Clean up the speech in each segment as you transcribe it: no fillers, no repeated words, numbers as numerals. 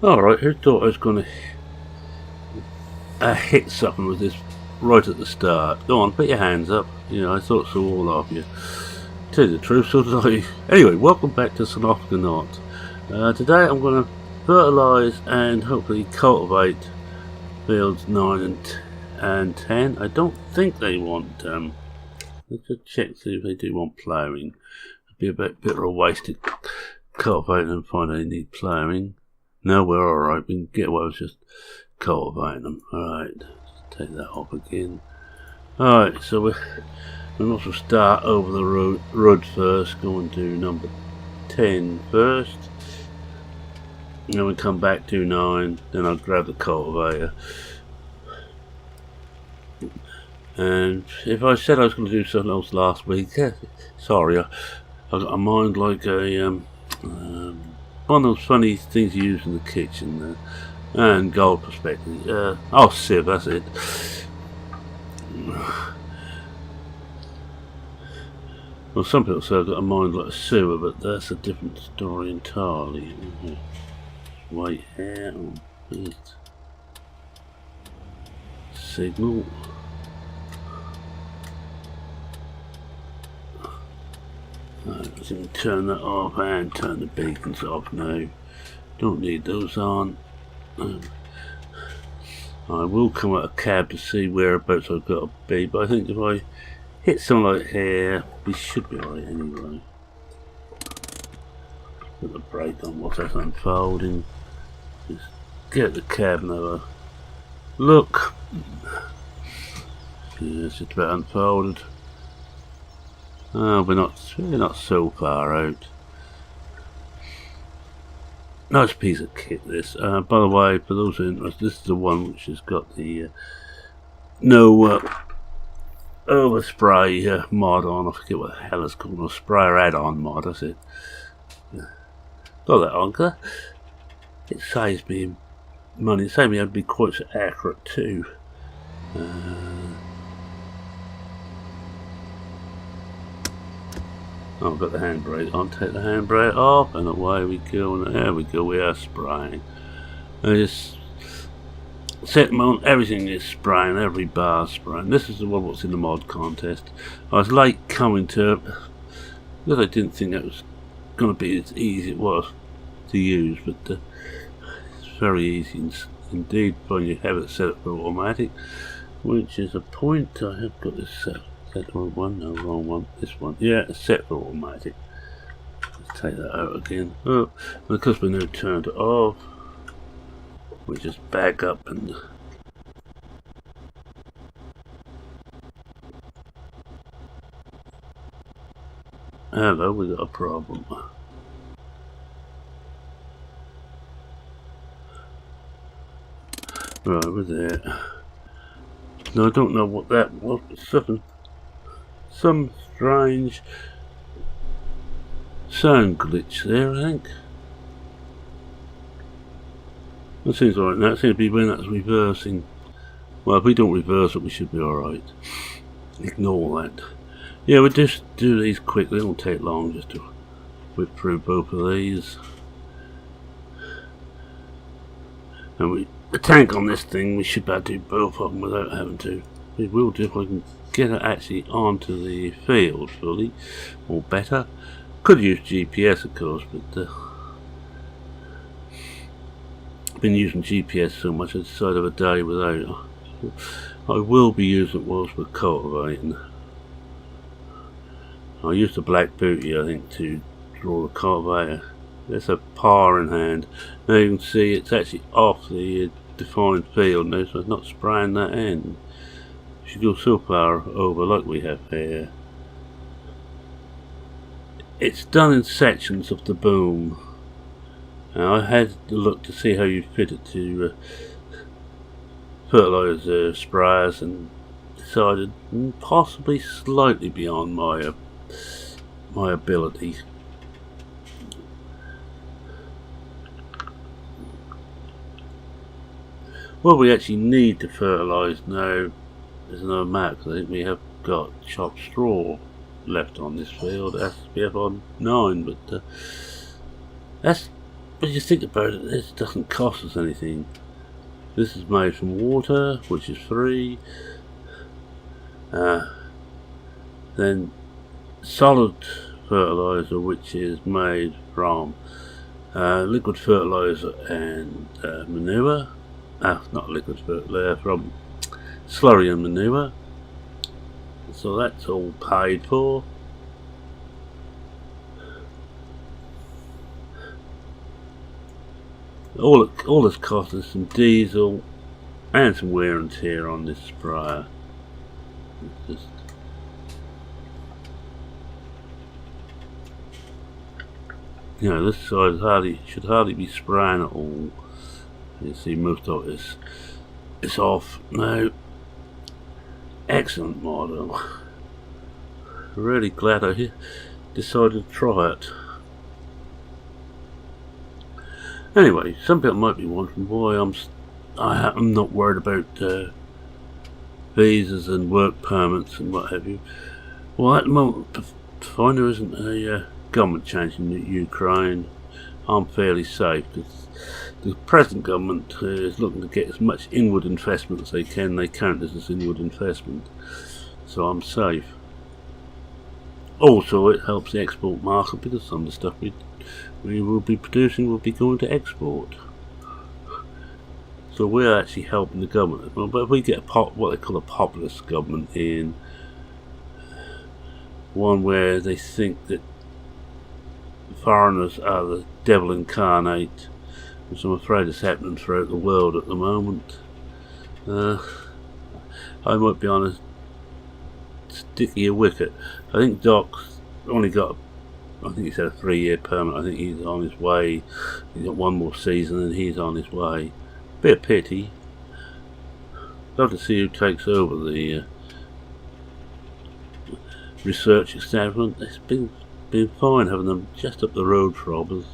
Alright, who thought I was going to hit something with this right at the start? Go on, put your hands up. You know, I thought so all of you. Tell you the truth, so did I. Anyway, welcome back to Sosnovka NOT. Today I'm going to fertilise and hopefully cultivate fields 9 and 10. I don't think they want, let's just check, see if they do want ploughing. It'd be a bit of a waste to cultivate and find they need ploughing. No, we're alright, we can get away with just cultivating them. Alright, take that off again. Alright, so we must well start over the road first, going to number 10 first. And then we come back to 9, then I'll grab the cultivator. And if I said I was going to do something else last week, sorry, I got a mind like a one of those funny things you use in the kitchen, and gold perspective. Oh, sieve, that's it. Well, some people say I've got a mind like a sewer, but that's a different story entirely. Wait here. Signal. Right, so turn that off and turn the beacons off now. Don't need those on. I will come out a cab to see whereabouts I've got to be, but I think if I hit something like here, we should be alright anyway. Put the brake on whilst that's unfolding. Just get the cab and have a look. Yeah, it's just about unfolded. Oh, we're not so far out. Nice piece of kit this. By the way, for those who are interested, this is the one which has got the no overspray mod on. I forget what the hell it's called. A sprayer add-on mod, that's it. Got that on, cause it saves me money. It saves me I'd be quite so accurate too. I've got the handbrake on, take the handbrake off, and away we go, and there we go, we are spraying. I just set them on, everything is spraying, every bar spraying. This is the one what's in the mod contest. I was late coming to it, because I didn't think it was going to be as easy as it was to use, but it's very easy indeed when you have it set up for automatic, which is a point. I have got this set. Is that the wrong one? No, wrong one. This one. Yeah, it's set for automatic. Let's take that out again. Oh, because we now turned it off, we just back up and hello, we got a problem. Right, we're there. Now I don't know what that was, but some strange sound glitch there, I think. That seems alright now. It seems to be when that's reversing. Well, if we don't reverse it, we should be alright. Ignore that. Yeah, we'll just do these quickly. It won't take long just to whip through both of these. And the tank on this thing, we should be able to do both of them without having to. We will do if I can get it actually onto the field fully, or better. Could use GPS of course, but I've been using GPS so much I decided of a day without. I will be using it whilst we're cultivating. I used the black booty I think to draw the cultivator. There's a par in hand. Now you can see it's actually off the defined field now, so it's not spraying that end. You should go so far over like we have here. It's done in sections of the boom. Now I had to look to see how you fit it to fertiliser sprayers and decided possibly slightly beyond my ability. What we actually need to fertilise now is another map, because I think we have got chopped straw left on this field. It has to be up on 9, but that's But you think about it, this doesn't cost us anything. This is made from water, which is free. Then solid fertilizer, which is made from liquid fertilizer and manure. Not liquid fertilizer, from slurry and manure. So that's all paid for. All this cost is some diesel and some wear and tear on this sprayer. It's just, you know, this side should hardly be spraying at all. You see most of it's off now. Excellent model. Really glad I decided to try it. Anyway, some people might be wondering why I'm not worried about visas and work permits and what have you. Well, at the moment, fine, there isn't a government change in Ukraine. I'm fairly safe because the present government is looking to get as much inward investment as they can. They count this as inward investment, so I'm safe. Also, it helps the export market because some of the stuff we will be producing will be going to export. So we're actually helping the government. But if we get what they call a populist government in, one where they think that foreigners are the devil incarnate, which I'm afraid is happening throughout the world at the moment, I might be on a stickier wicket. I think Doc's only got, I think he's had a 3-year permit. I think he's on his way. He's got one more season and he's on his way. Bit of pity. Love to see who takes over the research establishment. It's been fine having them just up the road from us.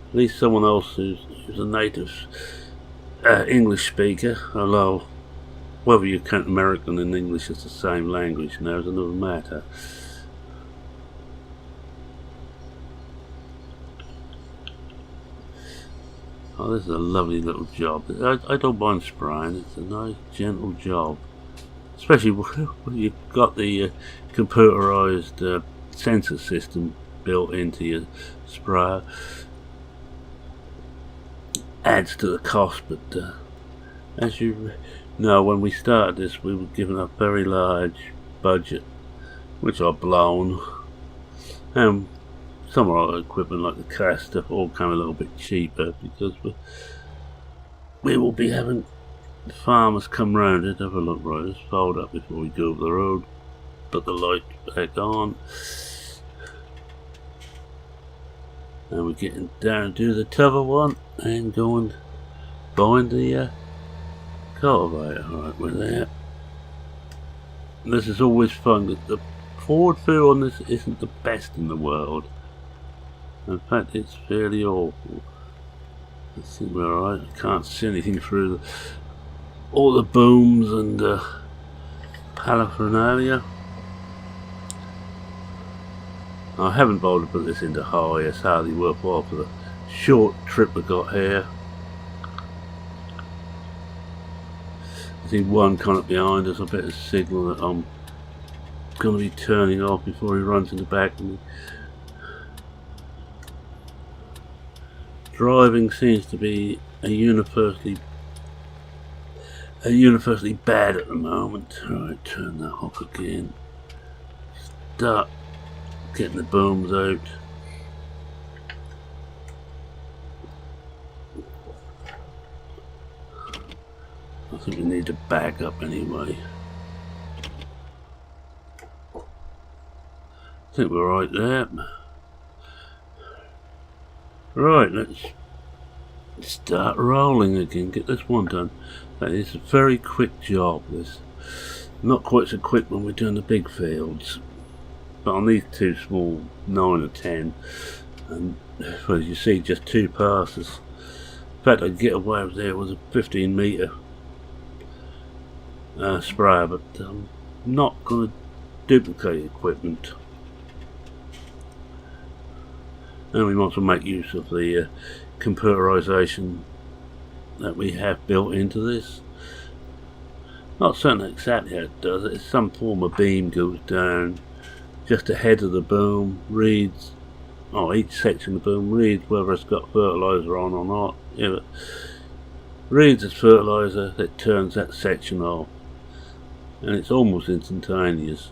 At least someone else who's a native English speaker, although whether you count American and English as the same language now is another matter. Oh, this is a lovely little job. I don't mind spraying. It's a nice, gentle job. Especially when you've got the computerized sensor system built into your sprayer. Adds to the cost, but as you know, when we started this, we were given a very large budget, which I've blown. And some of our equipment, like the cast stuff, all come a little bit cheaper because we will be having farmers come round it, have a look. Right, let's fold up before we go over the road, put the light back on, and we're getting down to the tougher one and going behind the cultivator. Right, we're there. This is always fun. The forward feel on this isn't the best in the world. In fact, it's fairly awful. I think we're alright. I can't see anything through all the booms and paraphernalia. I haven't bothered to put this into high. It's hardly worthwhile for the short trip we got here. I think one coming up behind us. I better signal that I'm going to be turning off before he runs in the back of me. Driving seems to be a universally bad at the moment. Right, turn that off again. Start getting the booms out. I think we need to back up anyway. I think we're right there. Right, let's start rolling again, get this one done. That is a very quick job, this. Not quite so quick when we're doing the big fields. But on these two small 9 or 10, and well, as you see, just 2 passes. In fact, I could get away with there with a 15 metre sprayer, but I'm not going to duplicate equipment. and we might as well make use of the computerization that we have built into this. Not certain exactly how it does it. It's some form of beam goes down just ahead of the boom, reads, each section of the boom reads whether it's got fertilizer on or not. If it reads as fertilizer, it turns that section off, and it's almost instantaneous.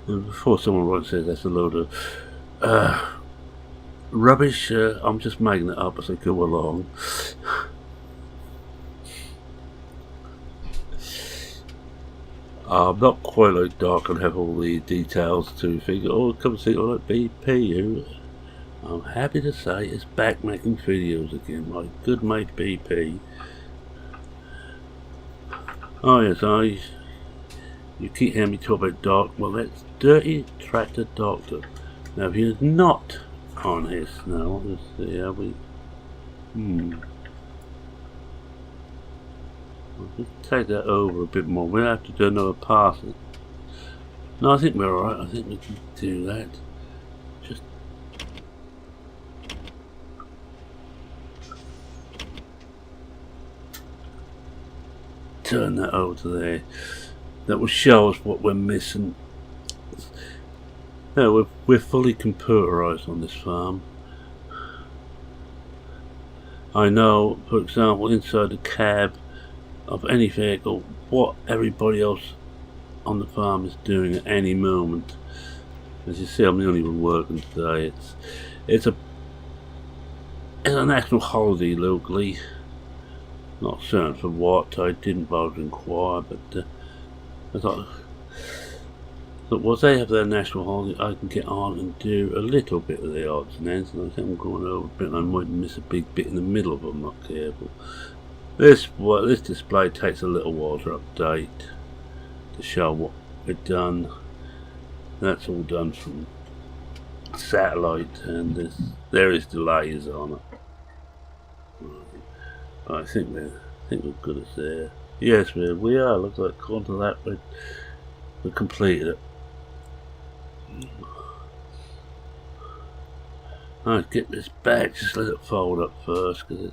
And before someone writes says that's a load of rubbish, I'm just making it up as I go along. I'm not quite like Dark and have all the details to figure, come see all that BP. I'm happy to say it's back making videos again, my good mate BP. Oh yes, you keep hearing me talk about Dark. Well, that's Dirty Tractor Doctor. Now if he's not on his now, let's see how we I'll just take that over a bit more. We'll have to do another passing. No, I think we're alright. I think we can do that. Just turn that over to there. That will show us what we're missing. No, we're fully computerized on this farm. I know, for example, inside the cab of any vehicle, what everybody else on the farm is doing at any moment. As you see, I'm the only one working today. It's a national holiday locally. Not certain for what. I didn't bother to inquire, but I thought once they have their national holiday, I can get on and do a little bit of the odds and ends. And I think I'm going over a bit, and I might miss a big bit in the middle if I'm not careful. This display takes a little while to update to show what we've done. That's all done from satellite, and there is delays on it. But I think we're good as there. Yes, we are. Looks like according to that we completed it. Alright, get this back. Just let it fold up first, because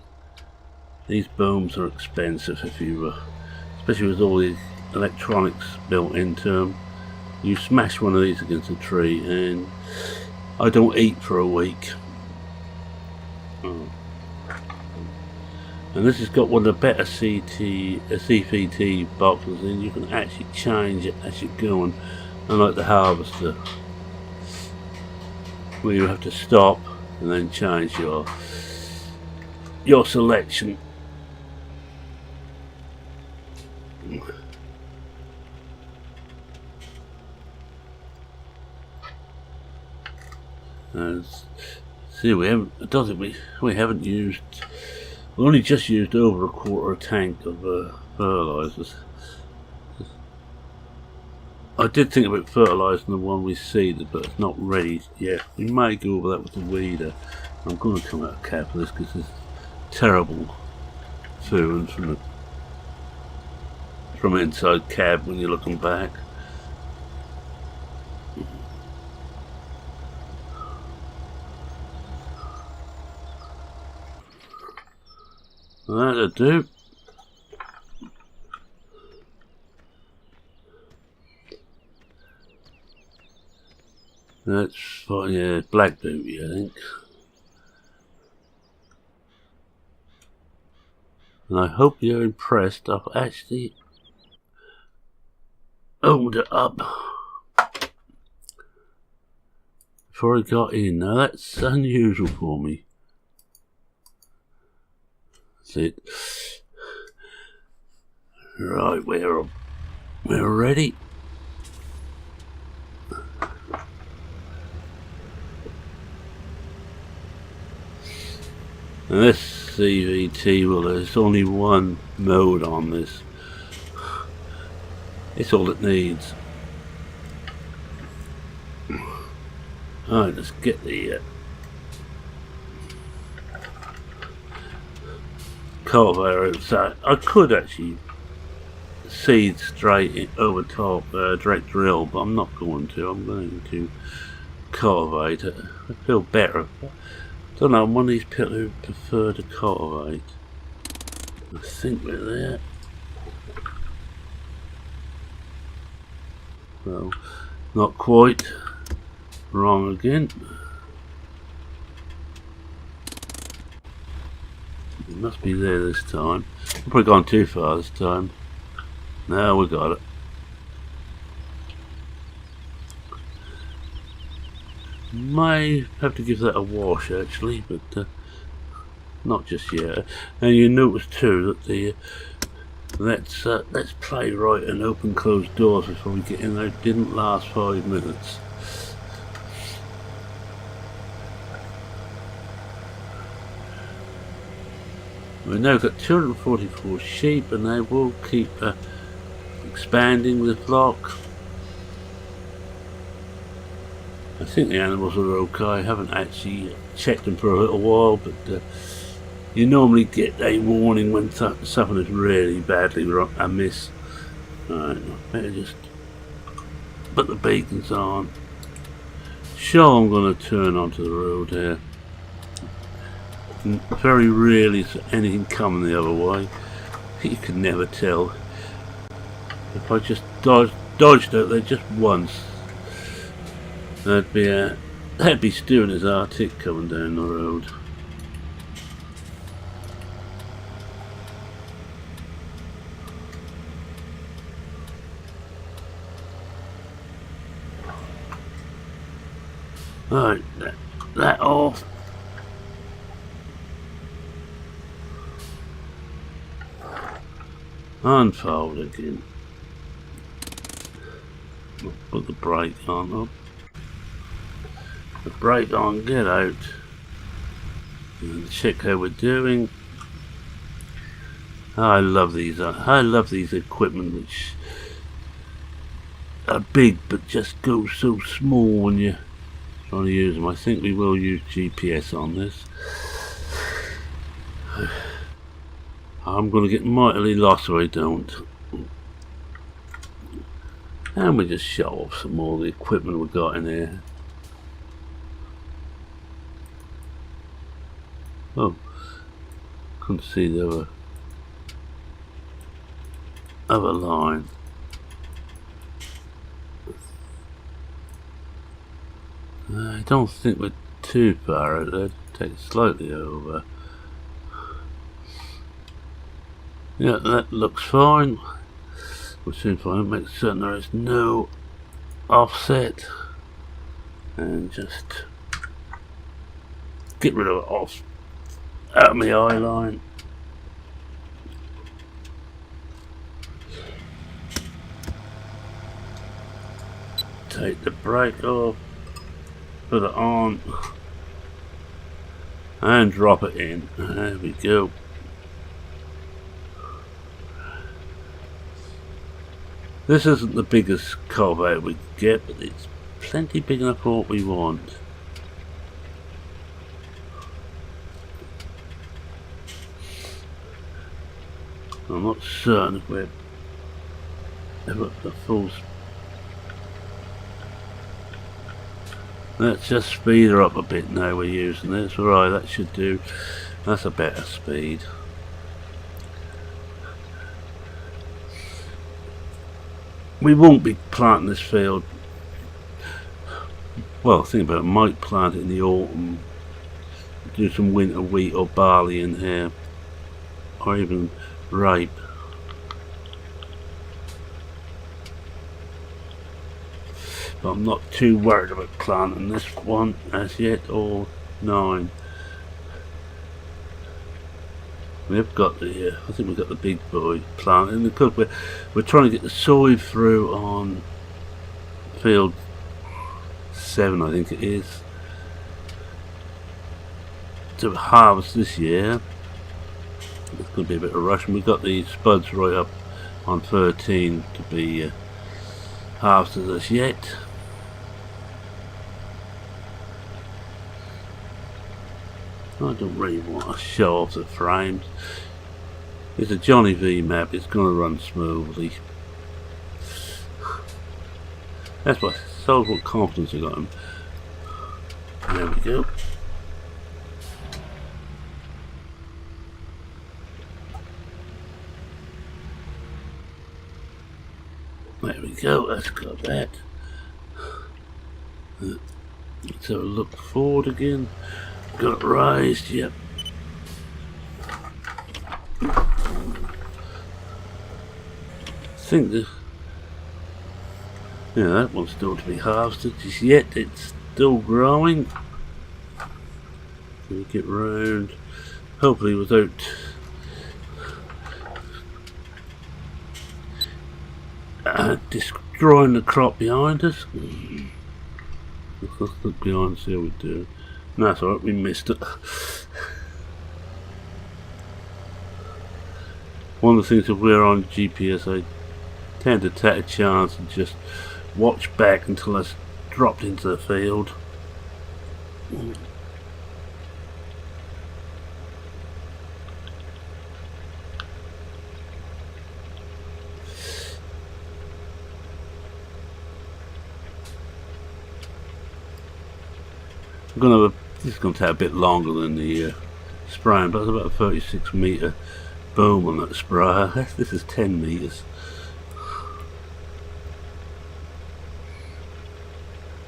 these booms are expensive if you, especially with all the electronics built into them. You smash one of these against a tree, and I don't eat for a week. And this has got one of the better CVT boxes, and you can actually change it as you're going, unlike the harvester, where you have to stop and then change your selection. See, we haven't used. We only just used over a quarter tank of fertilizers. I did think about fertilizing the one we seeded, but it's not ready yet. We may go over that with the weeder. I'm going to come out of cap for this because it's terrible fooling from inside cab when you're looking back. That'll do. That's fine, yeah, black booty, I think. And I hope you're impressed. I've actually opened it up before I got in. Now that's unusual for me. That's it. Right, we're ready. And this CVT, well, there's only one mode on this. It's all it needs. Alright, let's get the cultivator outside. I could actually seed straight over top, direct drill, but I'm not going to. I'm going to cultivate it. I feel better. Don't know, I'm one of these people who prefer to cultivate. I think we're there. Well, not quite. Wrong again. It must be there this time. I've probably gone too far this time. No, we got it. May have to give that a wash actually, but not just yet. And you notice too that the let's play right and open closed doors before we get in there didn't last 5 minutes. We've now got 244 sheep, and they will keep expanding the flock. I think the animals are okay. I haven't actually checked them for a little while, but you normally get a warning when something is really badly amiss. Alright, better just put the beacons on. Sure, I'm going to turn onto the road here. Very rarely is anything coming the other way. You can never tell. If I just dodged out there just once, that'd be Stu and his Arctic coming down the road. Alright, that off. Unfold again. Put the brake on up. The brake on, get out. And check how we're doing. I love these equipment which are big but just go so small when you're trying to use them. I think we will use GPS on this. I'm going to get mightily lost if I don't. And we just show off some more of the equipment we got in here. Oh, couldn't see the other line. I don't think we're too far out there. Take it slightly over. Yeah, that looks fine. We'll soon find, make certain there is no offset, and just get rid of it off out of my eye line. Take the brake off, put it on, and drop it in. There we go. This isn't the biggest cultivator we can get, but it's plenty big enough for what we want. I'm not certain if we're at the full. Let's just speed her up a bit now we're using this. Right, that should do. That's a better speed. We won't be planting this field. Well, think about it, might plant it in the autumn. Do some winter wheat or barley in here. Or even rape. But I'm not too worried about planting this one as yet, or 9. We've got the, I think we've got the big boy plant in the cook. We're trying to get the soy through on field 7, I think it is, to harvest this year. It's going to be a bit of a rush, and we've got the spuds right up on 13 to be harvested as yet. I don't really want to show off the frames. It's a Johnny Vee map, it's going to run smoothly. That's what shows what confidence I got him. There we go. There we go, that's got that. Let's have a look forward again. Got it raised, yep. I think that, yeah, that one's still to be harvested just yet. It's still growing. We get round, hopefully without destroying the crop behind us. Let's look behind and see how we do. No, that's alright, we missed it. One of the things, if we're on GPS, I tend to take a chance and just watch back until it's dropped into the field. This is going to take a bit longer than the spraying, but it's about a 36 metre boom on that sprayer. This is 10 metres.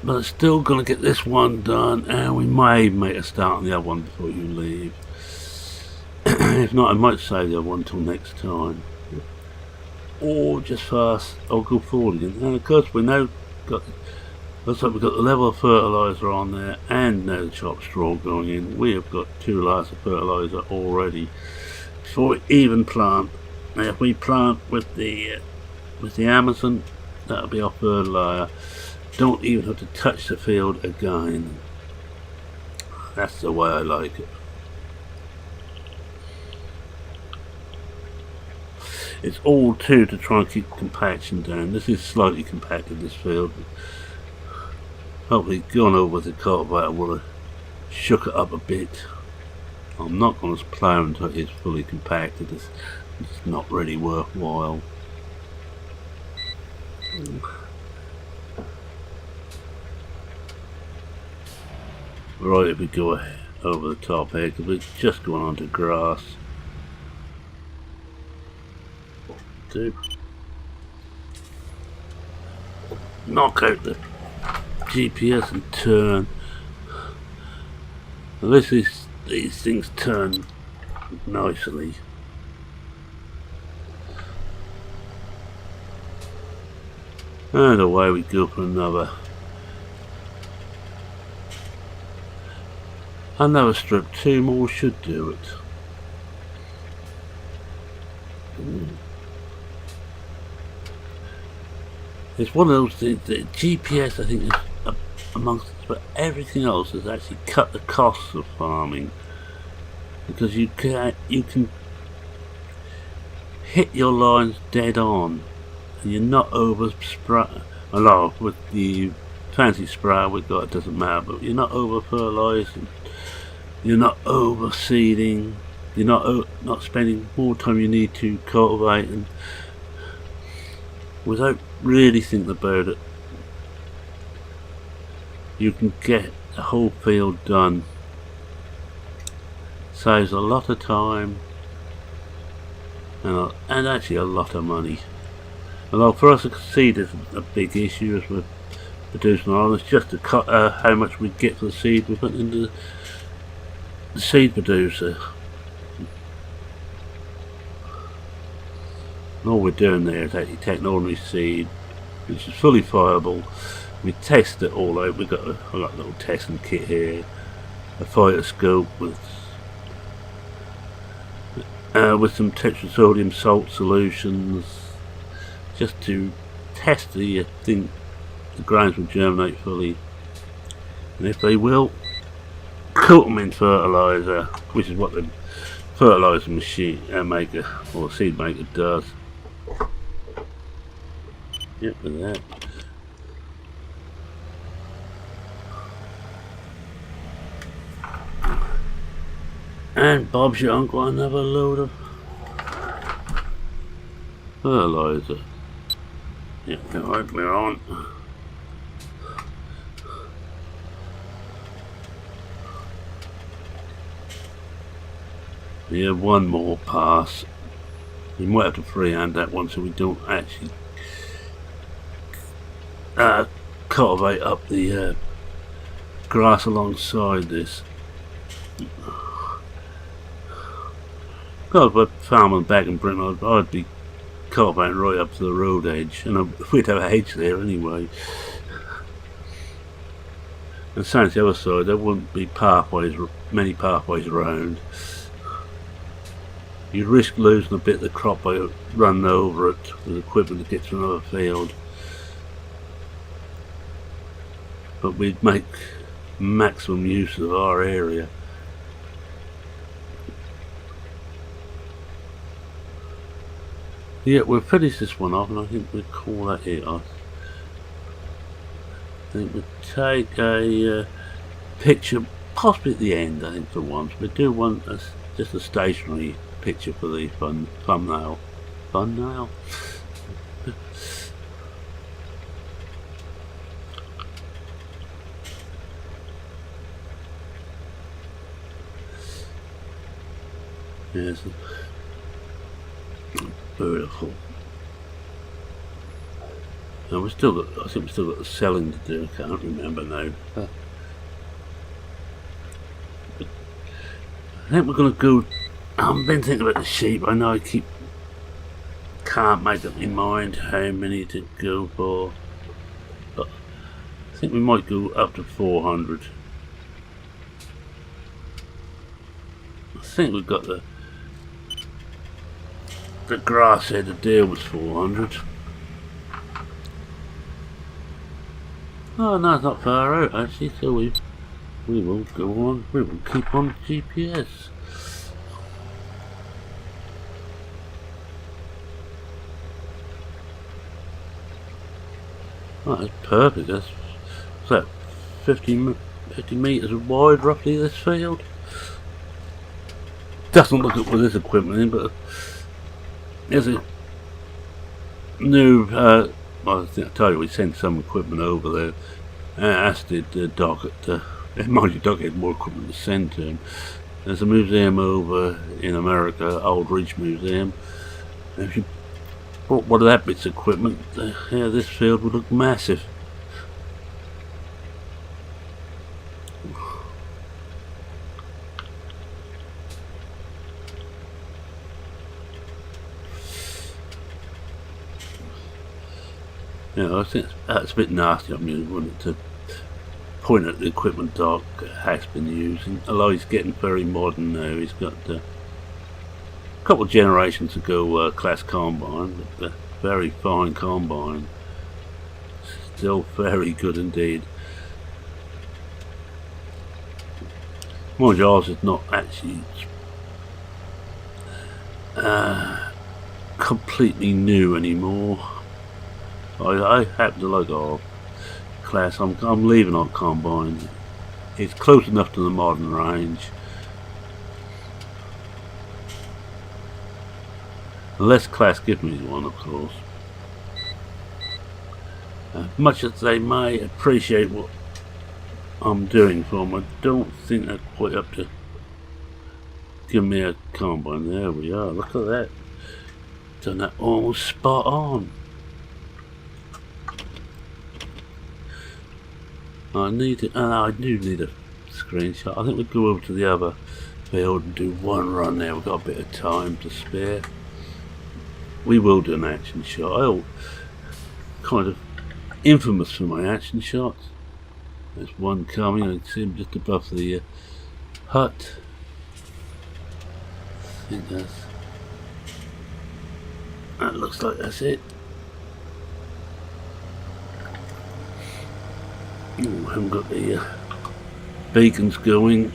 But it's still going to get this one done, and we may make a start on the other one before you leave. If not, I might save the other one until next time. Or just fast, I'll go forward again. And of course we now got, looks like we've got the level of fertiliser on there, and now the chopped straw going in. We have got 2 layers of fertiliser already before we even plant. Now if we plant with the Amazon, that'll be our 3rd layer. Don't even have to touch the field again. That's the way I like it. It's all to try and keep compaction down. This is slightly compacted, this field. Hopefully going over with the cultivator will have shook it up a bit. I'm not going to plough until it's fully compacted. It's not really worthwhile. Right, if we go over the top here, because we're just going onto grass. Do knock out the GPS and turn. Now these things turn nicely. And away we go for another strip. 2 more should do it. It's one of those things that GPS, I think, is amongst but everything else, has actually cut the costs of farming, because you can hit your lines dead on, and you're not over spray. I know with the fancy sprayer we've got, it doesn't matter, but you're not over fertilising, you're not over seeding, you're not spending more time you need to cultivating without really thinking about it. You can get the whole field done. Saves a lot of time and actually a lot of money. Although for us, I can see there's a big issue as we're producing oil. It's just how much we get for the seed we put into the seed producer. And all we're doing there is actually taking ordinary seed, which is fully viable. We test it all out. I've got a little testing kit here, a phytoscope with some tetrasodium salt solutions, just to test the grains will germinate fully, and if they will, coat them in fertiliser, which is what the fertiliser machine maker or seed maker does. Yep, with that. And Bob's your uncle, another load of fertiliser. Yep, alright, we're on. Yeah, one more pass. We might have to freehand that one so we don't actually cultivate up the grass alongside this. God, if I farming back in Britain, I'd be cultivating right up to the road edge, and we'd have a hedge there anyway. And same to the other side, there wouldn't be pathways, many pathways around. You'd risk losing a bit of the crop by running over it with equipment to get to another field. But we'd make maximum use of our area. Yeah, we'll finish this one off, and I think we'll call that it. I think we'll take a picture, possibly at the end, I think, for once. We do want just a stationary picture for the thumbnail. Thumbnail? Yes. Beautiful. And I think we've still got the selling to do. I can't remember now. But I think we're going to go. I've been thinking about the sheep. I know I can't make up my mind how many to go for, but I think we might go up to 400. I think we've got the grass head of deal was 400. Oh no, it's not far out actually, so we will go on, we will keep on GPS. Oh, that's perfect. That's that 50 metres wide roughly, this field. Doesn't look up with this equipment in, but there's a new I think I told you we sent some equipment over there, as did Doc at mind you, Doc had more equipment to send to him. There's a museum over in America, Old Ridge Museum. If you brought one of that bit's equipment, yeah, this field would look massive. You know, I think that's a bit nasty of me, wouldn't it, to point at the equipment Doc has been using. Although he's getting very modern now, he's got a couple of generations ago class combine, but very fine combine. Still very good indeed. Mind you, ours is not actually completely new anymore. I happen to like our class. I'm leaving our combine. It's close enough to the modern range. Unless class gives me one, of course. Much as they may appreciate what I'm doing for them, I don't think they're quite up to give me a combine. There we are. Look at that. Done that almost spot on. I do need a screenshot. I think we'll go over to the other field and do one run there. We've got a bit of time to spare. We will do an action shot. I'm kind of infamous for my action shots. There's one coming. I can see him just above the hut. I think that looks like that's it. Ooh, I haven't got the beacons going.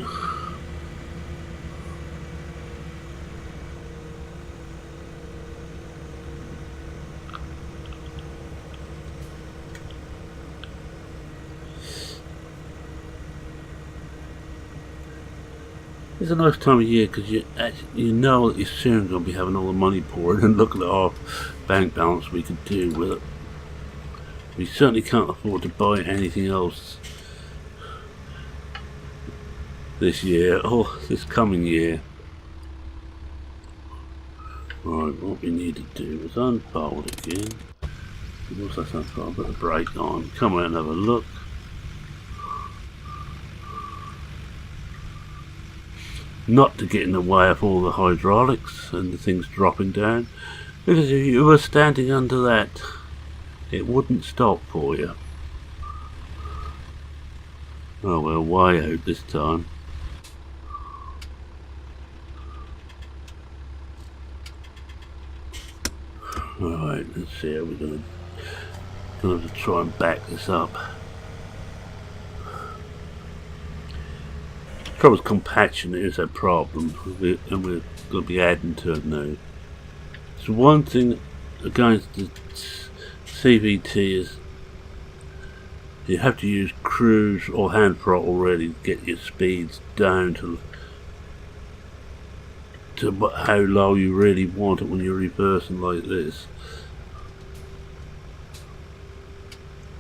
It's a nice time of year because you know that you're soon going to be having all the money poured, and look at our bank balance we could do with it. We certainly can't afford to buy anything else this year or this coming year. Right, what we need to do is unfold again. What's that sound for? I'll put the brake on. Come out and have a look. Not to get in the way of all the hydraulics and the things dropping down, because if you were standing under that, it wouldn't stop for you. Oh, we're way out this time. Alright, let's see how we're gonna have to try and back this up. The trouble is compaction is a problem, and we're going to be adding to it now. So one thing against the CVT is you have to use cruise or hand throttle really to get your speeds down to how low you really want it when you're reversing like this.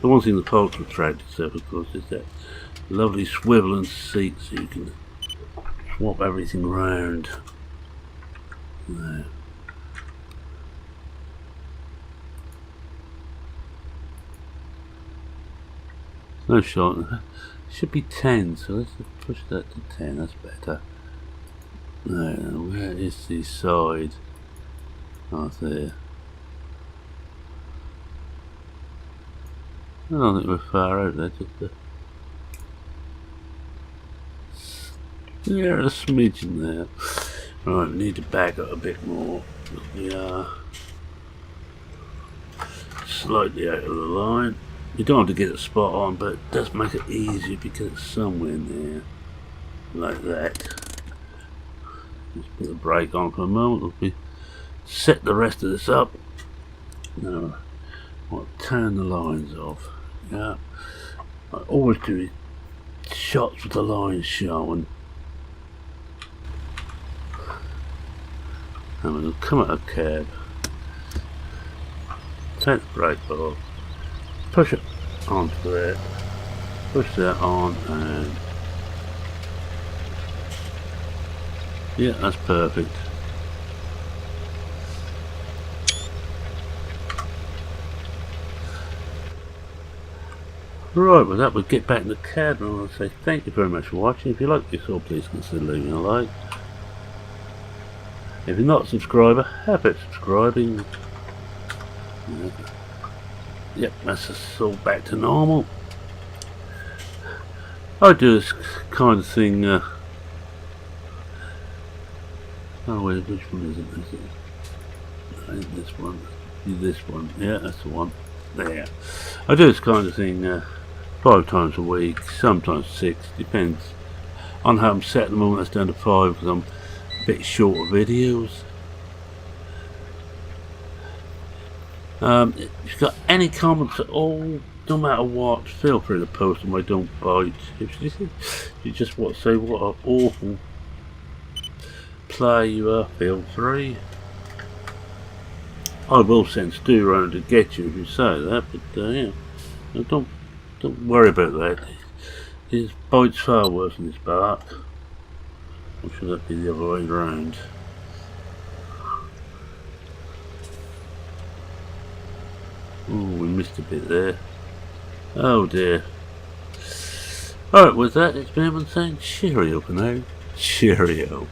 The one thing the Pulsar attracts itself, of course, is that lovely swiveling seat, so you can swap everything around. There. No shot. It should be 10, so let's push that to 10. That's better. Now, where is the side? Oh, there. I don't think we're far out there, just a smidgen there. Right, we need to back up a bit more. We are slightly out of the line. You don't have to get it spot on, but it does make it easier because it's somewhere in there. Like that. Just put the brake on for a moment. We set the rest of this up. Now, I'll turn the lines off. Yeah. I always do shots with the lines showing. And we're going to come at a curb. Take the brake off. Push it onto there. Push that on and yeah, that's perfect. Right, with that we'll get back in the cab, and I want to say thank you very much for watching. If you like what you saw, please consider leaving a like. If you're not a subscriber, have it subscribing. Yep, that's us all back to normal. I do this kind of thing. Oh, wait, which one is it? Is it? I think this one. This one. Yeah, that's the one. There. I do this kind of thing 5 times a week, sometimes 6. Depends on how I'm set at the moment. That's down to 5 because I'm a bit short of videos. If you've got any comments at all, no matter what, feel free to post them. I don't bite. If you just want to say what an awful play you are, feel free. I will send Stu around to get you if you say that, but yeah, don't worry about that. His bite's far worse than his bark. Or should that be the other way around? Oh, we missed a bit there. Oh dear. Alright, with that, it's been everyone saying cheerio for now. Cheerio.